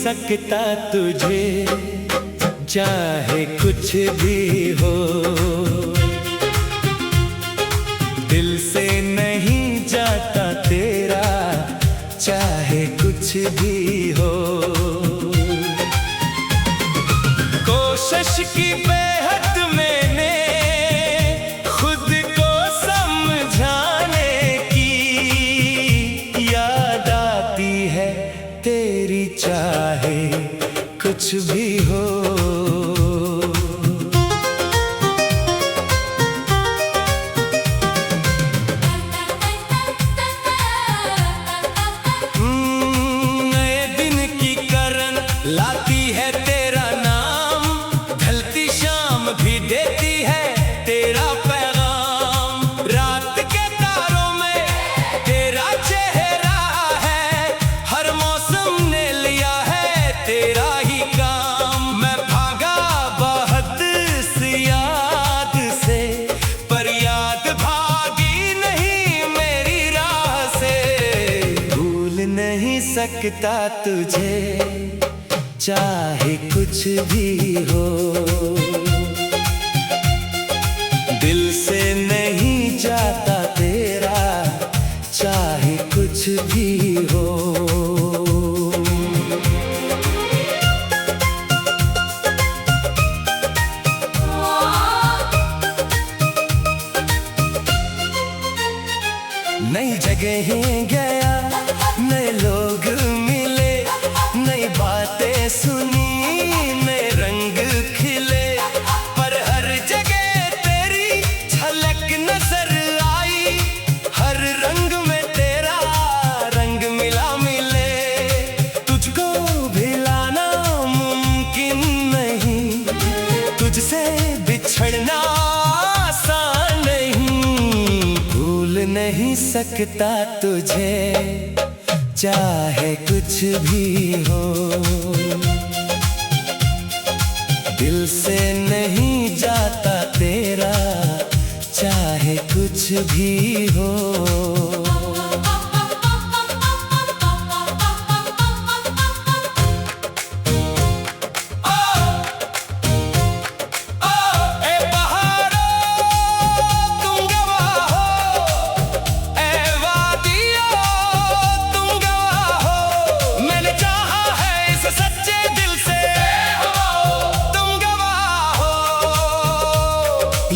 सकता तुझे, चाहे कुछ भी हो। दिल से नहीं जाता तेरा, चाहे कुछ भी हो। कोशिश की बेहद मैंने खुद को समझाने की, याद आती है तेरी चाहे कुछ भी हो। नए दिन की करन लाती है तेरा नाम, ढलती शाम भी देती है तेरा पैगाम। रात के तारों में तेरा चेहरा है, हर मौसम ने लिया है तेरा ही काम। मैं भागा बहुत सी याद से, पर याद भागी नहीं मेरी राह से। भूल नहीं सकता तुझे, चाहे कुछ भी हो। दिल से नहीं जाता तेरा, चाहे कुछ भी हो। नई जगहें गया, नए लोग मिले, नई बातें सुनी, नए रंग खिले, पर हर जगह तेरी झलक नजर आई। हर रंग में तेरा रंग मिला मिले, तुझको भुलाना मुमकिन नहीं, तुझसे बिछड़ना आसान नहीं। भूल नहीं सकता तुझे, चाहे कुछ भी हो। दिल से नहीं जाता तेरा, चाहे कुछ भी हो।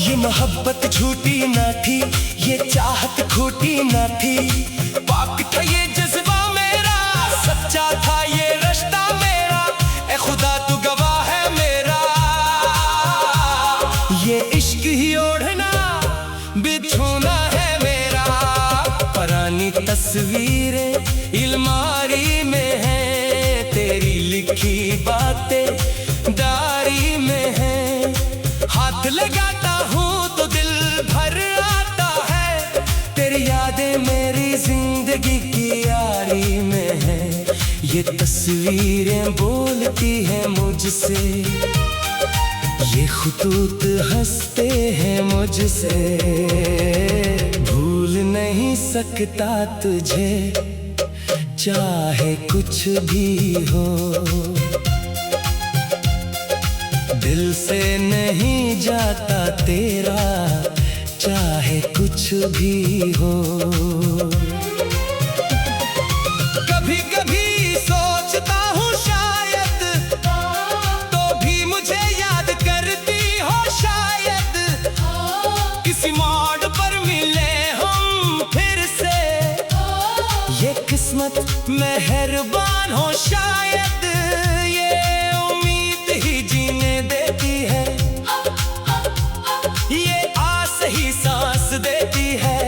ये मोहब्बत झूठी ना थी, ये चाहत खोटी ना थी। पाक था ये जज्बा मेरा, सच्चा था ये रिश्ता मेरा। ए खुदा तू गवाह है मेरा, ये इश्क ही ओढ़ना बिछोना है मेरा। पुरानी तस्वीरें इल्मारी में हैं, तेरी लिखी बातें डायरी में हैं। हाथ लगाता हूँ तो दिल भर आता है, तेरी यादें मेरी जिंदगी की यारी में है। ये तस्वीरें बोलती हैं मुझसे, ये खुतूत हंसते हैं मुझसे। भूल नहीं सकता तुझे, चाहे कुछ भी हो। दिल से नहीं जाता तेरा, चाहे कुछ भी हो। कभी कभी सोचता हूँ शायद, तो भी मुझे याद करती हो शायद। किसी मोड़ पर मिले हम फिर से, ये किस्मत मेहरबान हो शायद। ये उम्मीद ही जीने देती है, ये आस ही सांस देती है।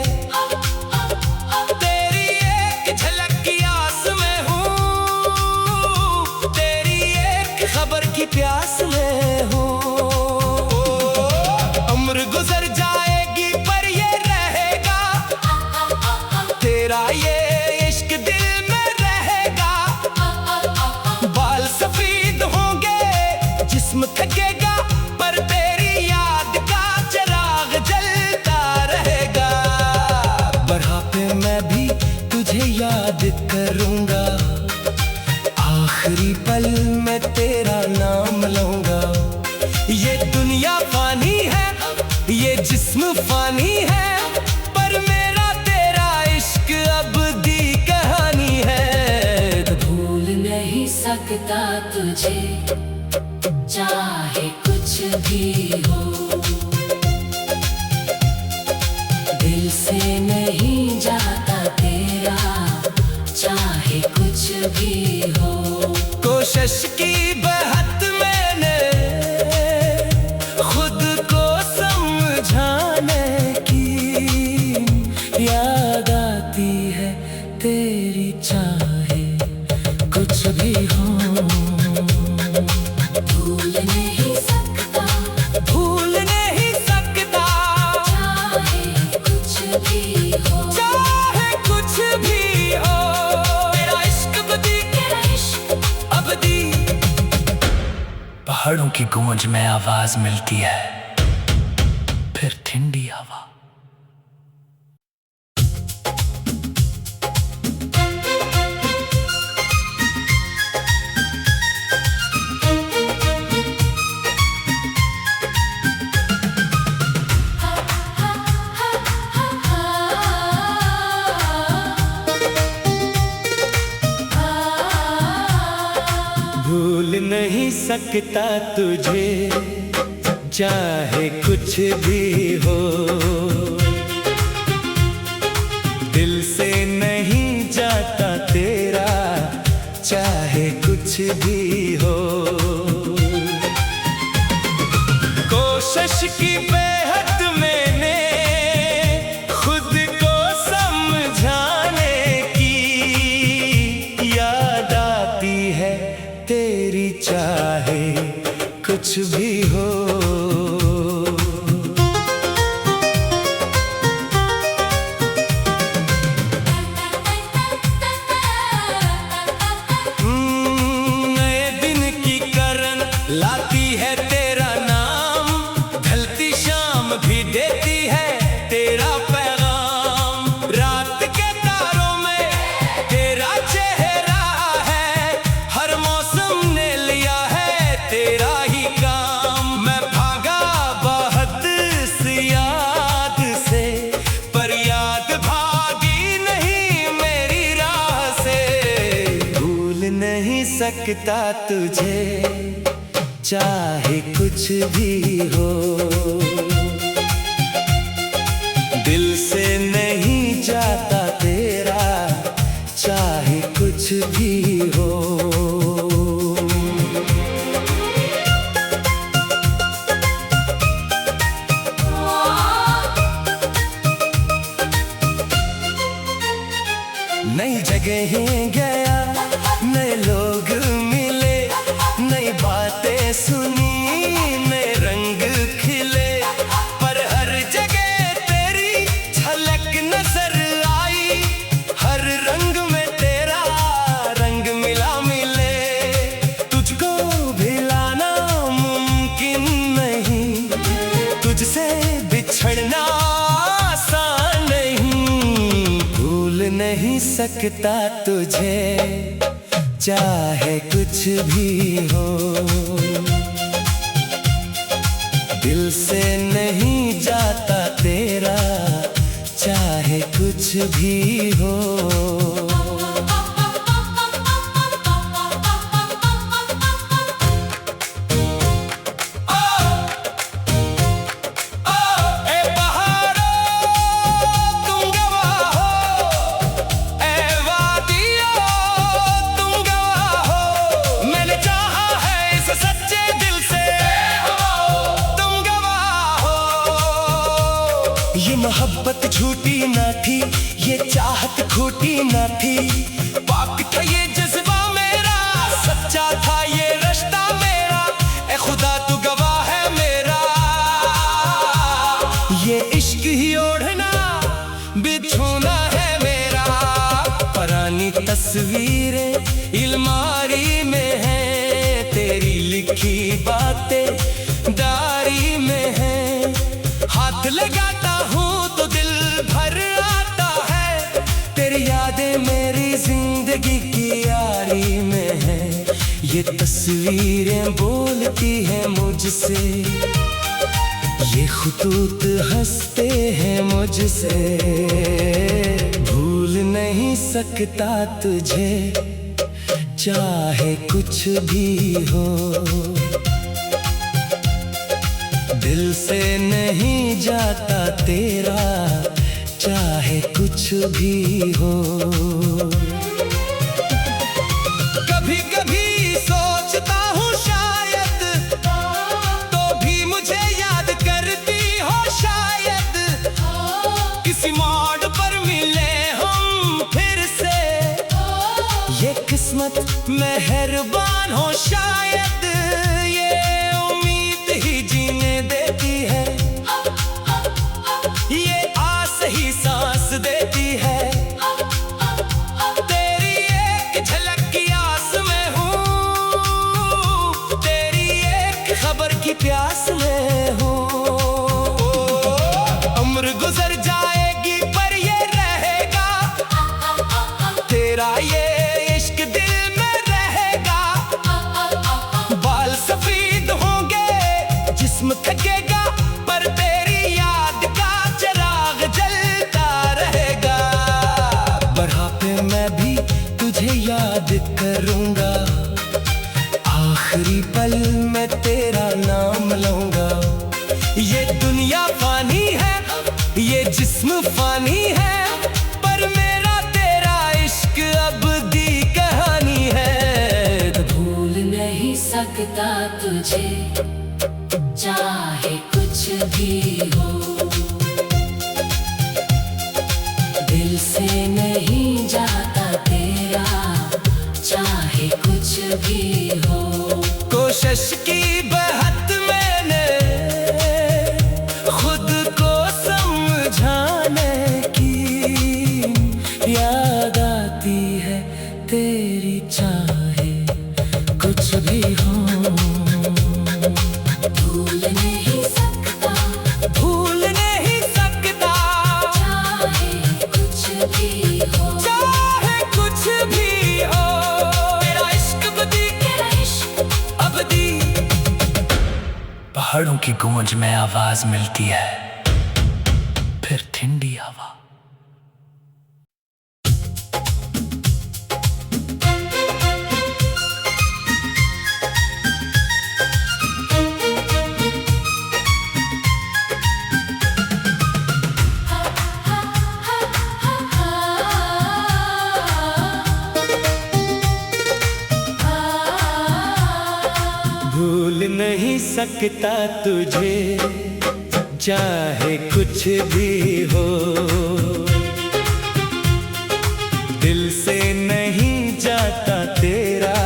तेरी एक झलक की आस में हूँ, तेरी एक खबर की प्यास में हूँ। उम्र गुजर जाएगी पर ये रहेगा, तेरा ये इश्क दिल में रहेगा। तुझे, चाहे कुछ भी हो। दिल से नहीं जाता तेरा, चाहे कुछ भी हो। कोशिश की बहुत मैंने खुद को समझाने की, याद आती है तेरी चाहे कुछ भी हो। भूल नहीं सकता, भूल नहीं सकता, चाहे कुछ भी हो। चाहे कुछ भी हो। तेरा इश्क अबदी, तेरा इश्क अबदी। पहाड़ों की गूंज में आवाज मिलती है, फिर ठंडी हवा। भूल नहीं सकता तुझे, चाहे कुछ भी हो। दिल से नहीं जाता तेरा, चाहे कुछ भी हो। कोशिश की बेहद मैंने खुद को समझाने की, याद आती है तेरी चाहे कुछ भी हो। नए दिन की करन लाती है तेरा नाम, ढलती शाम भी देती है तेरा पैगाम। रात के तारों में तेरा चेहरा है, हर मौसम ने लिया है तेरा ही काम। मैं भागा बहुत सी याद से, पर याद भागी नहीं मेरी राह से। भूल नहीं सकता तुझे, चाहे कुछ भी हो। दिल से नहीं जाता तेरा, चाहे कुछ भी हो। नई जगहें गया, नए लोग मिले, नई बातें सुनी, नए रंग खिले। पर हर जगह तेरी झलक नजर आई, हर रंग में तेरा रंग मिला मिले। तुझको भिलाना मुमकिन नहीं, तुझसे बिछड़ना आसान नहीं। भूल नहीं सकता तुझे, चाहे कुछ भी हो। दिल से नहीं जाता तेरा, चाहे कुछ भी हो। ये मोहब्बत झूठी ना थी, ये चाहत खोटी ना थी। पाक था ये जज्बा मेरा, सच्चा था ये रिश्ता मेरा। ए खुदा तू गवाह है मेरा, ये इश्क ही ओढ़ना बिछोना है मेरा। पुरानी तस्वीरें इल्मारी में हैं, तेरी लिखी बातें डायरी में हैं। हाथ लगाता हूँ तो दिल भर आता है, तेरी यादें मेरी जिंदगी की यारी में है। ये तस्वीरें बोलती हैं मुझसे, ये खुतूत हंसते हैं मुझसे। भूल नहीं सकता तुझे, चाहे कुछ भी हो। दिल से नहीं जाता तेरा, चाहे कुछ भी हो। कभी कभी सोचता हूँ शायद तो भी मुझे याद करती हो, शायद किसी मोड़ पर मिले हम फिर से। ये किस्मत मेहरबान हो शायद, ये उम्मीद ही जीने देती है, ये आस ही सांस देती है। तेरी एक झलक की आस में हूँ, तेरी एक खबर की प्यास में हूँ। उम्र गुजर जाएगी पर ये रहेगा, तेरा ये इश्क दिल में रहेगा। बाल सफेद होंगे, जिस्म थकेगा, पर तेरी याद का चिराग जलता रहेगा। बढ़ापे में भी तुझे याद करूंगा, आखिरी पल में तेरा नाम लूंगा। ये दुनिया फानी है, ये जिस्म फानी है, पर मेरा तेरा इश्क अबदी कहानी है। भूल नहीं सकता तुझे, चाहे कुछ भी हो। दिल से नहीं जाता तेरा, चाहे कुछ भी हो। कोशिश की बहुत मैंने खुद को समझाने की, याद आती है तेरी, चाहे कुछ भी हो। भूल नहीं सकता, भूल नहीं सकता, चाहे कुछ भी हो। चाहे कुछ भी हो। तेरा इश्क अबदी, तेरा इश्क अबदी। पहाड़ों की गूंज में आवाज मिलती है, फिर ठंडी हवा। भूल नहीं सकता तुझे, चाहे कुछ भी हो। दिल से नहीं जाता तेरा,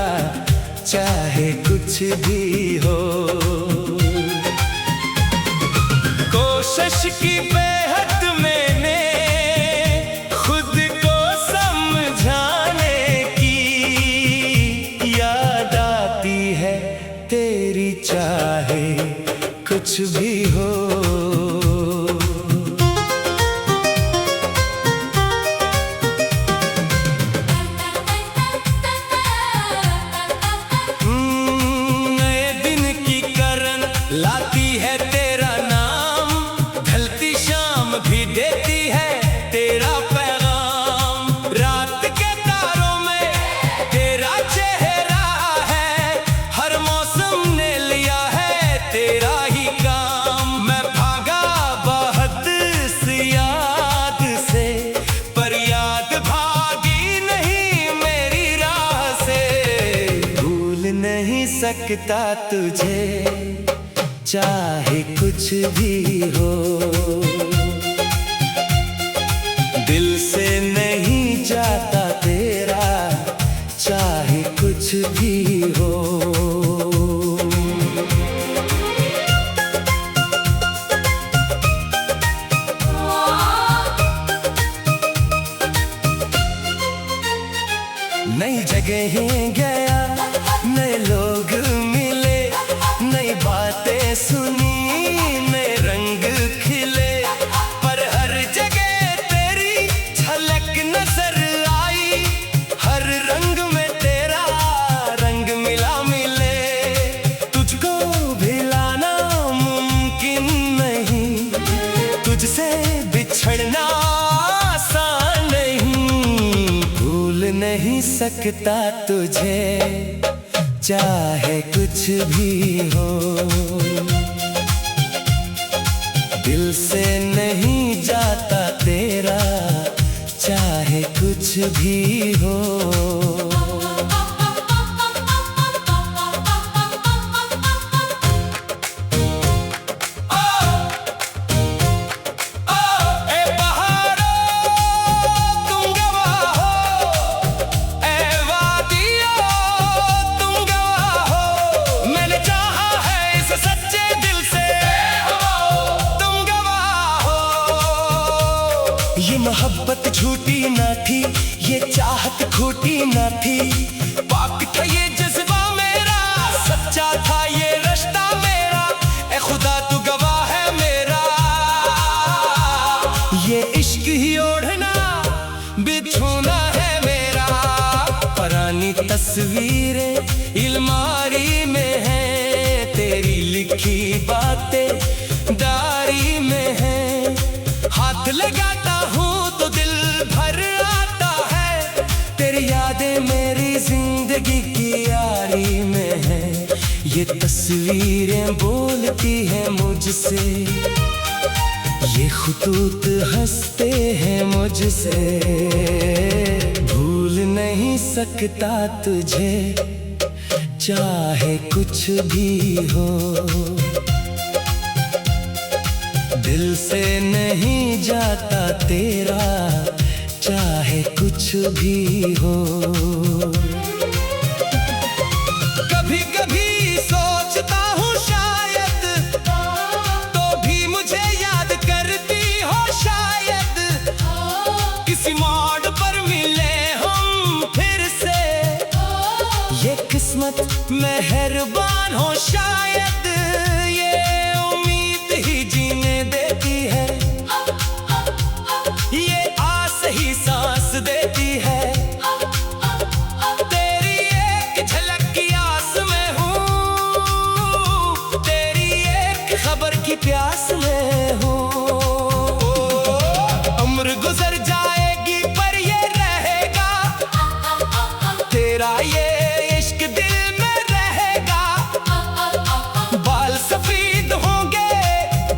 चाहे कुछ भी हो। कोशिश की बेहद मैंने खुद को समझाने की, याद आती है तेरी, चाहे कुछ भी हो। नए दिन की करन लाती है तेरा नाम, ढलती शाम भी देती है तेरा पैगाम। रात के तारों में तेरा चेहरा है, हर मौसम ने लिया है तेरा ही काम। मैं भागा बहुत सी याद से, पर याद भागी नहीं मेरी राह से। भूल नहीं सकता तुझे, चाहे कुछ भी हो। दिल से नहीं जाता तेरा, चाहे कुछ भी हो। नई जगहें गया, नए लोग मिले, नई बातें सुनी, नए रंग खिले, पर हर जगह तेरी झलक नजर आई। हर रंग में तेरा रंग मिला मिले, तुझको भिलाना मुमकिन नहीं, तुझसे बिछड़ना आसान नहीं। भूल नहीं सकता तुझे, चाहे कुछ भी हो। दिल से नहीं जाता तेरा, चाहे कुछ भी हो। ये मोहब्बत झूठी ना थी, ये चाहत खोटी ना थी। पाक था ये जज्बा मेरा, सच्चा था ये रिश्ता मेरा। ए खुदा तू गवाह है मेरा, ये इश्क ही ओढ़ना बिछोना है मेरा। पुरानी तस्वीरें इल्मारी में हैं, तेरी लिखी बातें डायरी में हैं। हाथ लगाता हूँ तो दिल भर आता है, तेरी यादें मेरी जिंदगी की यारी में है। ये तस्वीरें बोलती हैं मुझसे, ये खुतूत हंसते हैं मुझसे। भूल नहीं सकता तुझे, चाहे कुछ भी हो। दिल से नहीं जाता तेरा, चाहे कुछ भी हो। कभी कभी सोचता हूँ शायद तो भी मुझे याद करती हो शायद। किसी मोड़ पर मिले हम फिर से, ये किस्मत मेहरबान हो शायद। ये उम्मीद ही जीने देती है, ये आस ही सांस देती है। तेरी एक झलक की आस में हूँ, तेरी एक खबर की प्यास में हूँ। उम्र गुजर जाएगी पर ये रहेगा, तेरा ये इश्क दिल में रहेगा। बाल सफेद होंगे,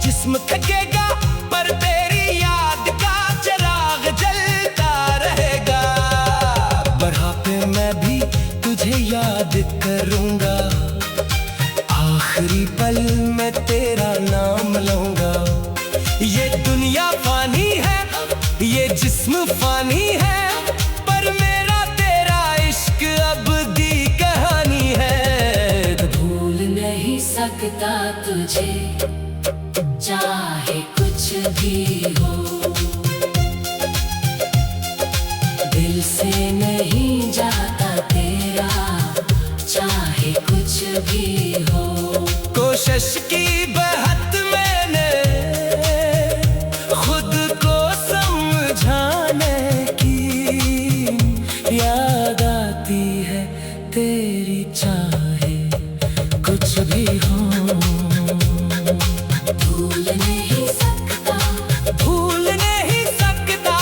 जिस्म थकेगा, पर तेरी याद का चिराग जलता रहेगा। बढ़ापे में भी तुझे याद करूंगा, आखिरी पल में तेरा नाम लूंगा। ये दुनिया फानी है, ये जिस्म फानी है, पर मेरा तेरा इश्क अबदी कहानी है। भूल नहीं सकता तुझे, चाहे कुछ भी हो। दिल से नहीं जाता तेरा, चाहे कुछ भी हो। कोशिश की बहुत मैंने खुद को समझाने की, याद आती है तेरी, चाहे कुछ भी हो। भूल नहीं सकता, भूल नहीं सकता,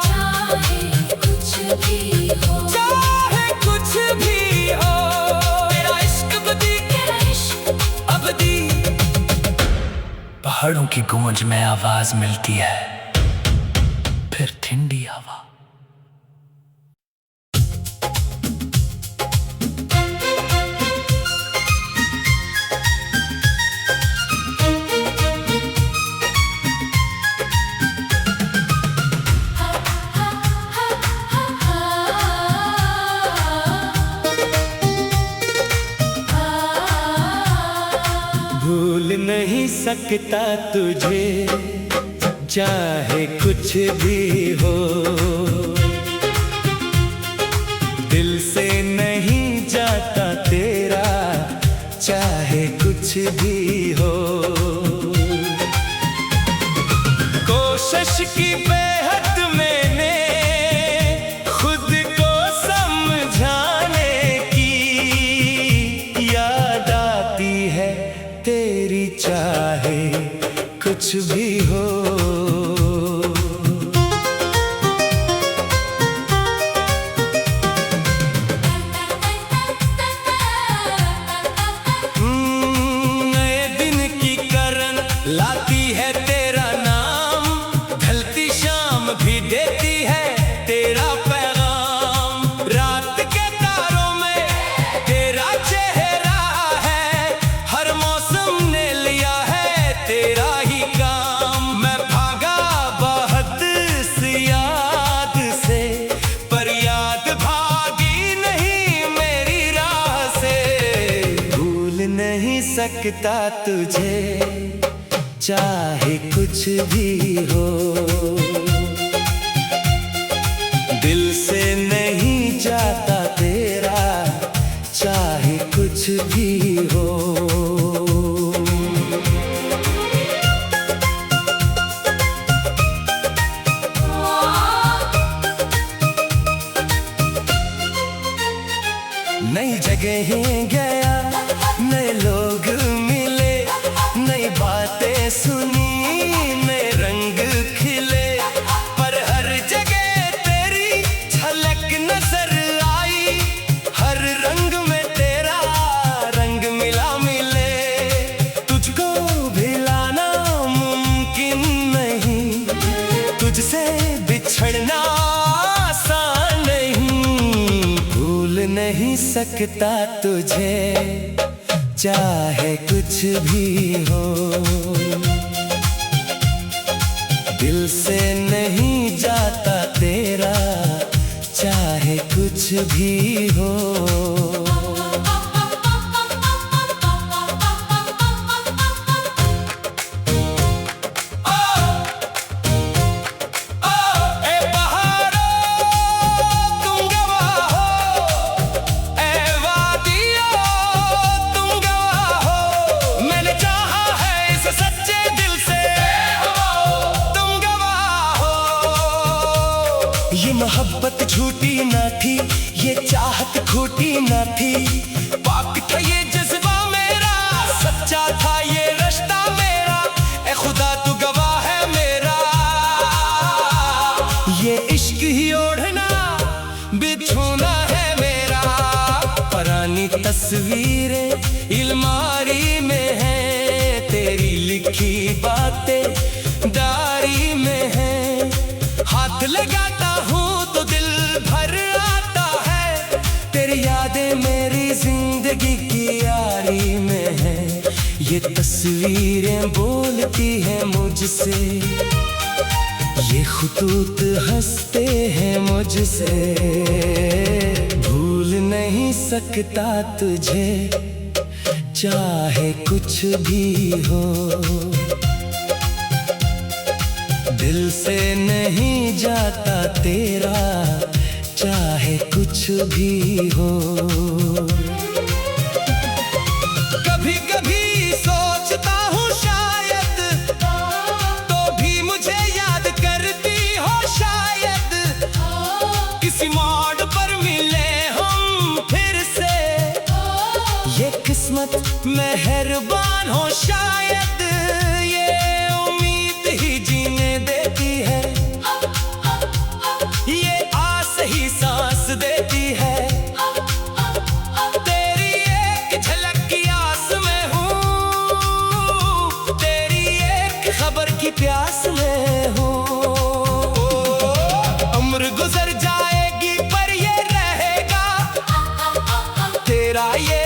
चाहे कुछ भी हो। चाहे कुछ भी हो। तेरा इश्क अबदी, तेरा इश्क अबदी। पहाड़ों की गूंज में आवाज मिलती है, फिर ठंडी हवा। भूल नहीं सकता तुझे, चाहे कुछ भी हो। दिल से नहीं जाता तेरा, चाहे कुछ भी हो। कोशिश की बेहद मैंने खुद को समझाने की, याद आती है तेरी, चाहे कुछ भी हो। देती है तेरा पैगाम। रात के तारों में तेरा चेहरा है, हर मौसम ने लिया है तेरा ही काम। मैं भागा बहुत सी याद से, पर याद भागी नहीं मेरी राह से। भूल नहीं सकता तुझे चाहे कुछ भी हो, दिल से नहीं जाता तेरा चाहे कुछ भी हो। नई जगहें गया, नए लोग मिले, नई बातें सुनी, नए रंग खिले, पर हर जगह तेरी झलक नजर आई। हर रंग में तेरा रंग मिला मिले, तुझको भुलाना मुमकिन नहीं, तुझसे बिछड़ना आसान नहीं। भूल नहीं सकता तुझे चाहे कुछ भी हो, दिल से नहीं जाता तेरा चाहे कुछ भी हो। ये मोहब्बत झूठी ना थी, ये चाहत खोटी ना थी, पाक था ये जज्बा मेरा, सच्चा था ये रिश्ता मेरा, ए खुदा तू गवाह है मेरा। ये इश्क ही ओढ़ना बिछोना है मेरा, पुरानी तस्वीरें अलमारी में है, तेरी लिखी बातें डायरी में है। हाथ लगाता हूँ तो दिल भर आता है, तेरी यादें मेरी जिंदगी की यारी में है। ये तस्वीरें बोलती हैं मुझसे, ये खुतूत हंसते हैं मुझसे। भूल नहीं सकता तुझे चाहे कुछ भी हो, दिल से नहीं जाता तेरा चाहे कुछ भी हो। कभी कभी सोचता हूँ शायद तो भी मुझे याद करती हो, शायद किसी मोड़ पर मिले हम फिर से। ये किस्मत मेहरबान हो शायद, ये उम्मीद ही जीने देती है, ये आस ही सांस देती है। तेरी एक झलक की आस में हूँ, तेरी एक खबर की प्यास में हूँ। उम्र गुजर जाएगी पर ये रहेगा, तेरा ये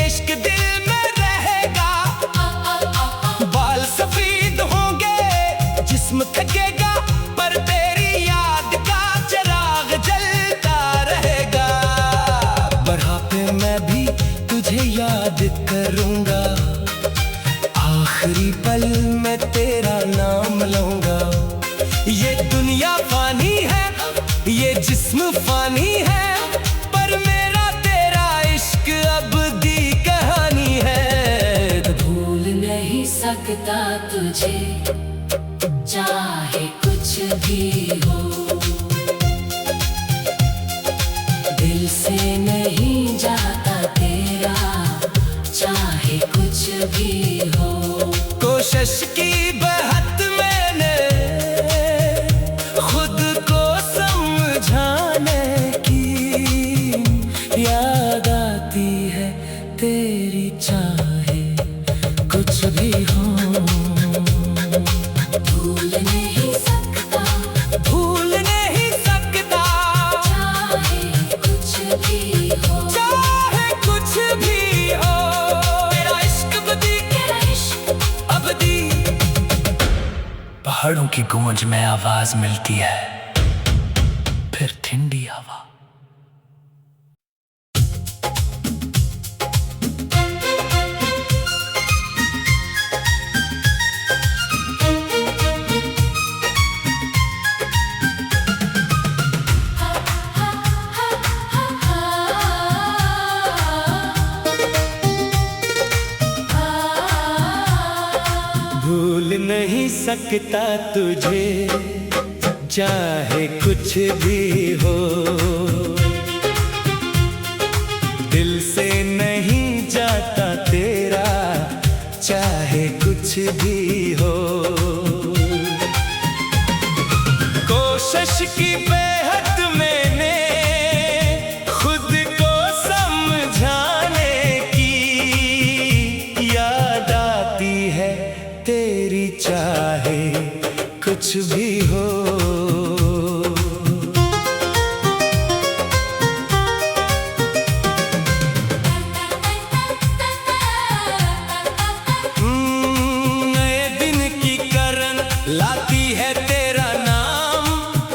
इश्क दिल में रहेगा। बाल सफेद होंगे, जिस्म थकेगा, पर तेरी याद का चिराग जलता रहेगा। बढ़ापे मैं भी तुझे याद करूंगा, आखिरी पल में तेरा नाम लूंगा। ये दुनिया फानी है, ये जिस्म फानी है, पर मेरा तेरा इश्क अबदी कहानी है। भूल नहीं सकता तुझे चाहे कुछ भी हो, दिल से नहीं जाता तेरा चाहे कुछ भी हो। कोशिश की बहुत मैंने खुद को समझाने की, याद आती है तेरी चाहे कुछ भी हो। भूल नहीं सकता, भूल की गूंज में आवाज मिलती है, फिर ठंडी हवा। भूल नहीं सकता तुझे चाहे कुछ भी हो, दिल से नहीं जाता तेरा चाहे कुछ भी हो। कोशिश की बेहद मैंने खुद को समझाने की, याद आती है तेरी चाहे कुछ भी हो। नए दिन की करन लाती है तेरा नाम,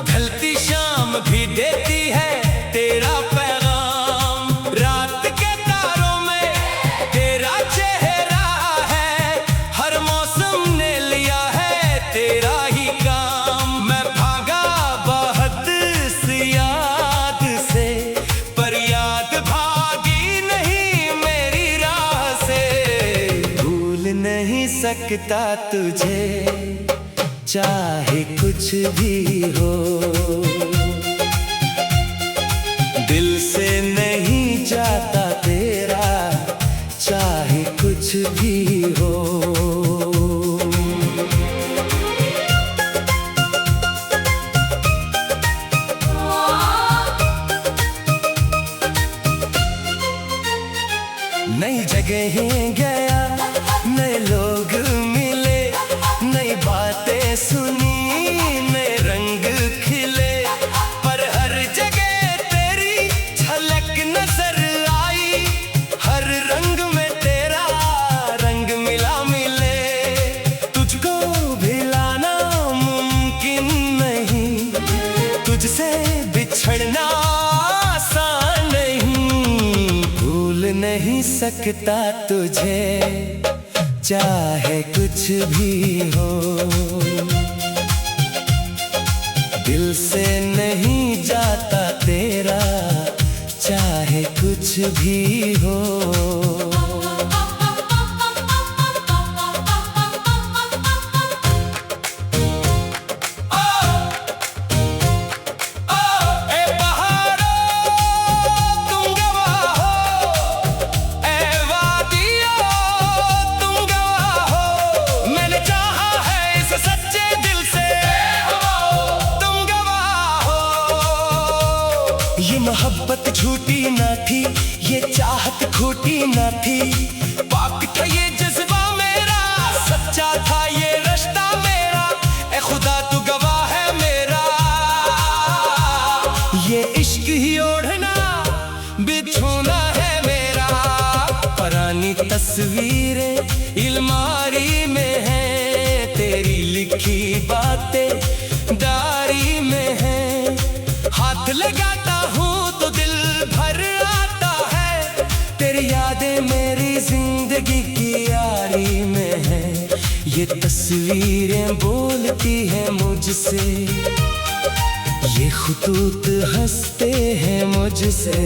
ढलती शाम भी देती है तेरा पैगाम। रात के तारों में तेरा चेहरा है, हर मौसम ने लिया है तेरा ही काम। मैं भागा बहुत सी याद से, पर याद भागी नहीं मेरी राह से। भूल नहीं सकता तुझे चाहे कुछ भी हो, दिल से नहीं जाता तेरा चाहे कुछ भी हो। नई जगहें गया, नए लोग मिले, नई बातें सुनी, नए रंग खिले, पर हर जगह तेरी झलक नजर आई। हर रंग में तेरा रंग मिला मिले, तुझको भुलाना मुमकिन नहीं, तुझसे बिछड़ना आसान नहीं। भूल नहीं सकता तुझे चाहे कुछ भी हो, दिल से नहीं जाता तेरा चाहे कुछ भी हो। ये मोहब्बत झूठी ना थी, ये चाहत खोटी ना थी, पाक था ये जज्बा मेरा, सच्चा था ये रिश्ता मेरा, ए खुदा तू गवाह है मेरा। ये इश्क ही ओढ़ना बिछोना है मेरा, पुरानी तस्वीरें इल्मारी में हैं, तेरी लिखी बातें डायरी में हैं। हाथ लगाता हूँ तो दिल भर आता है, तेरी यादें मेरी जिंदगी की यारी में है। ये तस्वीरें बोलती हैं मुझसे, ये खुतूत हंसते हैं मुझसे।